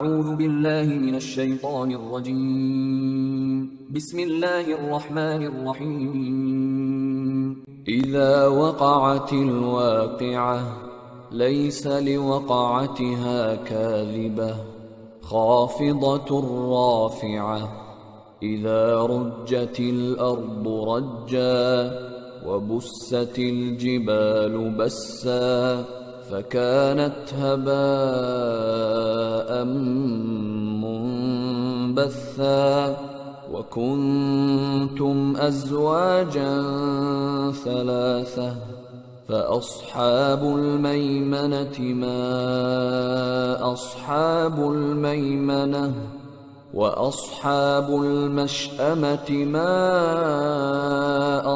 أعوذ بالله من الشيطان الرجيم. بسم الله الرحمن الرحيم. إذا وقعت الواقعة ليس لوقعتها كاذبة خافضة رافعة إذا رجت الأرض رجا وبست الجبال بسا فكانت هباء منبثا وكنتم أزواجا ثلاثة فأصحاب الميمنة ما أصحاب الميمنة وأصحاب المشأمة ما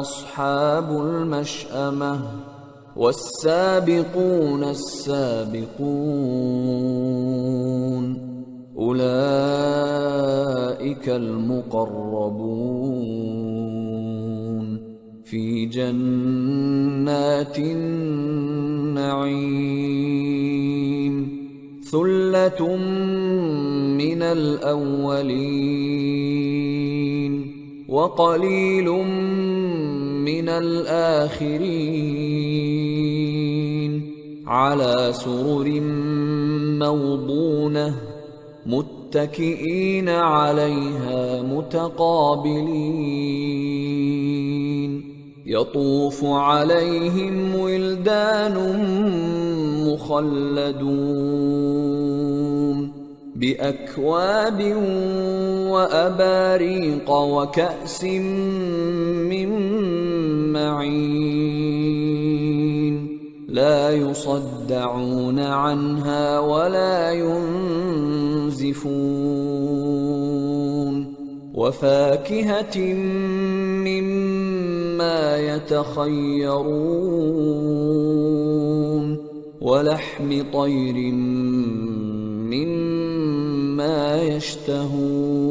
أصحاب المشأمة والسابقون السابقون أولئك المقربون في جنات النعيم ثلة من الأولين وقليل من الآخرين على سرر موضونة متكئين عليها متقابلين يطوف عليهم ولدان مخلدون بأكواب وأباريق وكأس من معين لا يصدعون عنها ولا ينزفون وفاكهة مما يتخيرون ولحم طير مما يشتهون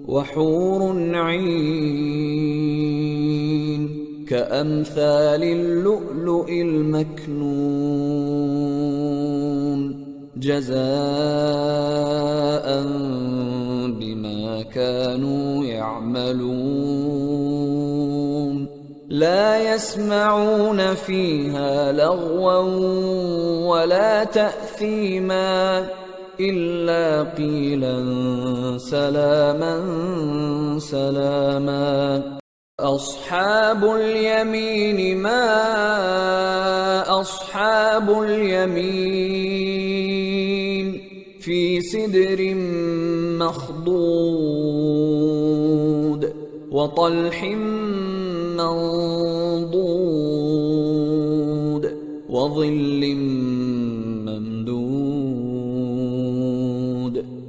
وحور عين كأمثال اللؤلؤ المكنون جزاء بما كانوا يعملون لا يسمعون فيها لغوا ولا تأثيما إلا قيلا سلاما سلاما أصحاب اليمين ما أصحاب اليمين في سدر مخضود وطلح منضود وظل ممدود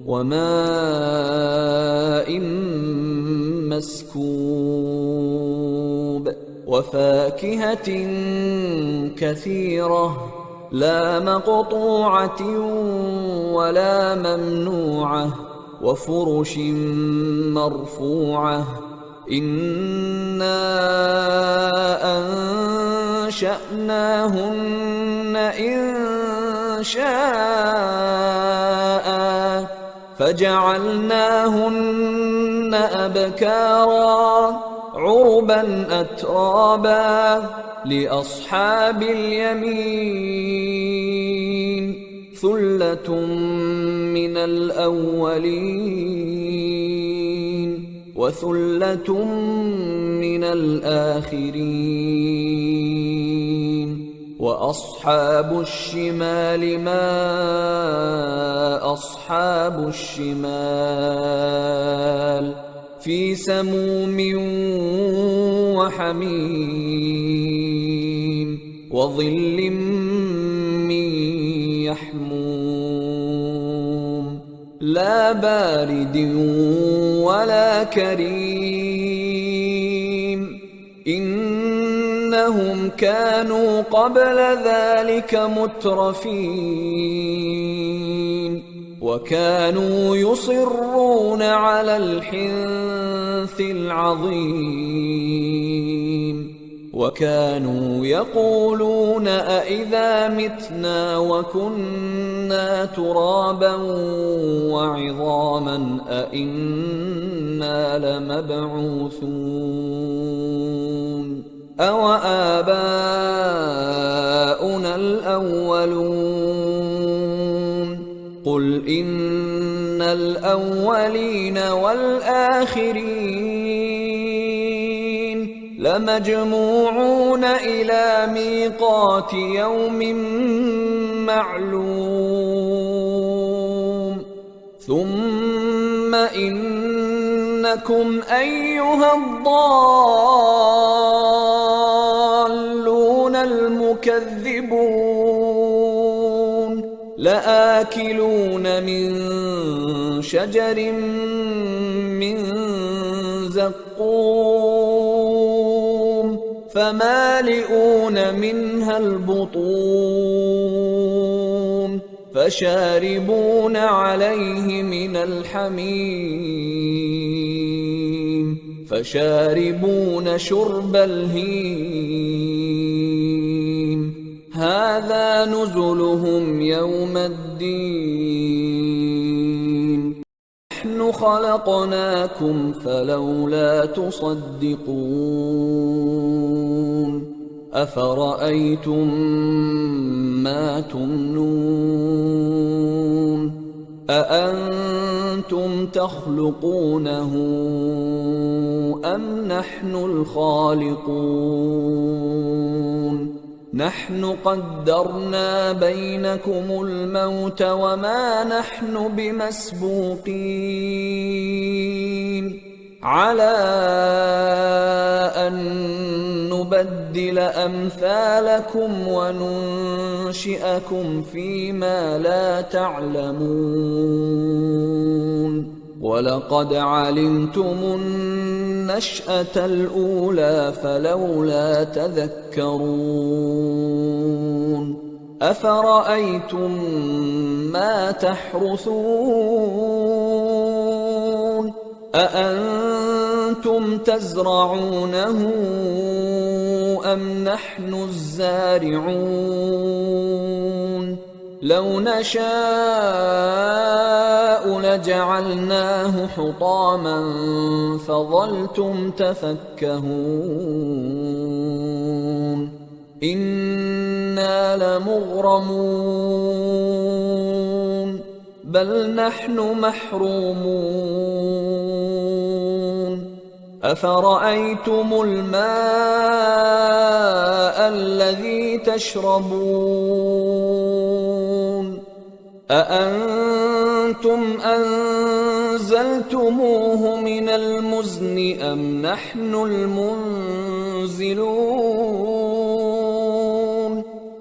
وماء مسكوب وفاكهة كثيرة لا مقطوعة ولا ممنوعة وفرش مرفوعة إنا أنشأناهن إنشاء فجعلناهن أبكارا عربا أترابا لأصحاب اليمين ثلة من الأولين وثلة من الآخرين وأصحاب الشمال ما أصحاب الشمال في سموم وحميم وظل من يحموم لا بارد ولا كريم إنهم كانوا قبل ذلك مترفين وكانوا يصرون على الحنث العظيم وكانوا يقولون أإذا متنا وكنا ترابا وعظاما أإنا لمبعوثون أوآباؤنا الأولون قل إن الأولين والآخرين لمجموعون إلى ميقات يوم معلوم ثم إنكم أيها الضالون المكذبون لآكلون من شجر من زقوم فمالئون منها البطون فشاربون عليه من الحميم فشاربون شرب الهيم هذا نزلهم يوم الدين نحن خلقناكم فلولا تصدقون أفرأيتم ما تمنون أأنتم تخلقونه أم نحن الخالقون نحن قدرنا بينكم الموت وما نحن بمسبوقين على أن نبدل أمثالكم وننشئكم فيما لا تعلمون ولقد علمتم النشأة الأولى فلولا تذكرون أفرأيتم ما تحرثون أأنتم تزرعونه أم نحن الزارعون لو نشاء لجعلناه حطاما فظلتم تفكهون إنا لمغرمون بل نحن محرومون أفرأيتم الماء الذي تشربون أأنتم أنزلتموه من المزن أم نحن المنزلون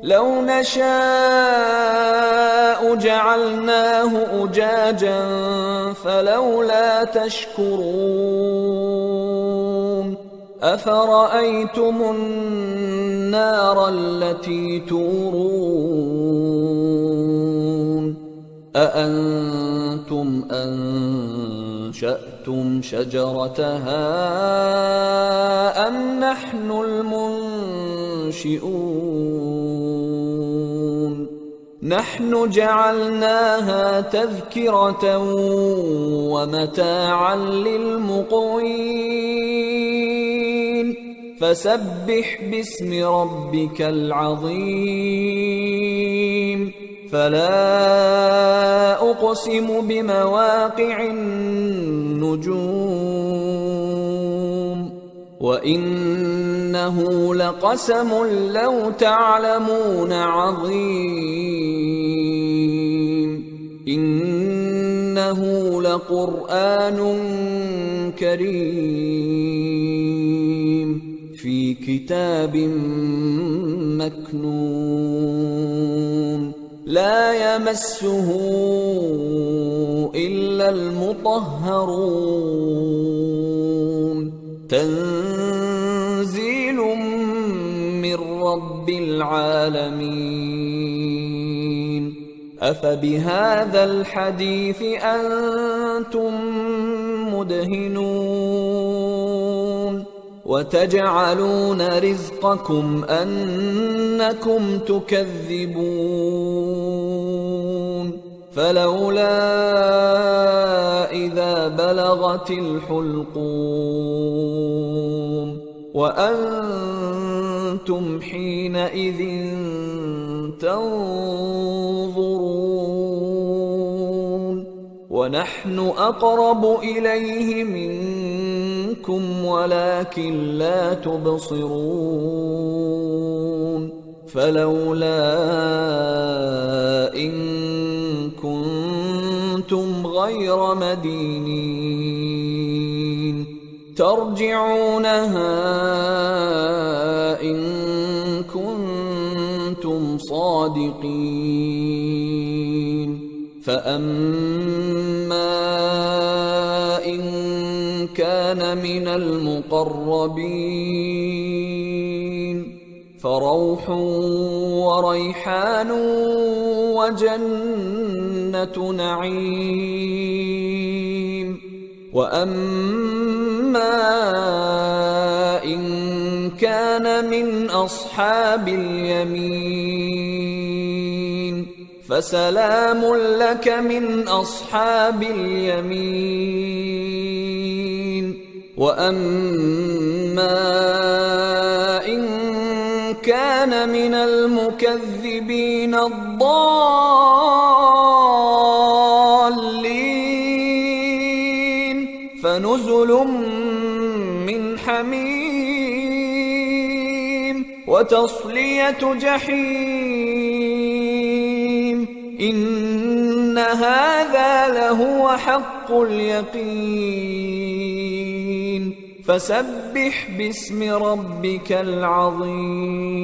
لو نشاء جعلناه أجاجا فلولا تشكرون أفرأيتم النار التي تورون أأنتم أنشأتم شجرتها أم نحن المنشئون نحن جعلناها تذكرة ومتاعا للمقوين فسبح باسم ربك العظيم فلا أقسم بمواقع النجوم وإنه لقسم لو تعلمون عظيم إنه لقرآن كريم في كتاب مكنون لا يمسه إلا المطهرون تنزيل من رب العالمين أفبهذا الحديث أنتم مدهنون وتجعلون رزقكم أنكم تكذبون فلولا إذا بلغت الحلقوم وأنتم حينئذ تنظرون ونحن أقرب إليه منكم ولكن لا تبصرون فلولا إن كنتم غير مدينين ترجعونها إن كنتم صادقين فأما إن كان من المقربين فروح وريحان وجنة نعيم وأما إن كان من أصحاب اليمين فسلام لك من أصحاب اليمين وأما إن كان من المكذبين الضالين فنزل من حميم وتصلية جحيم إن هذا لهو حق اليقين فسبح باسم ربك العظيم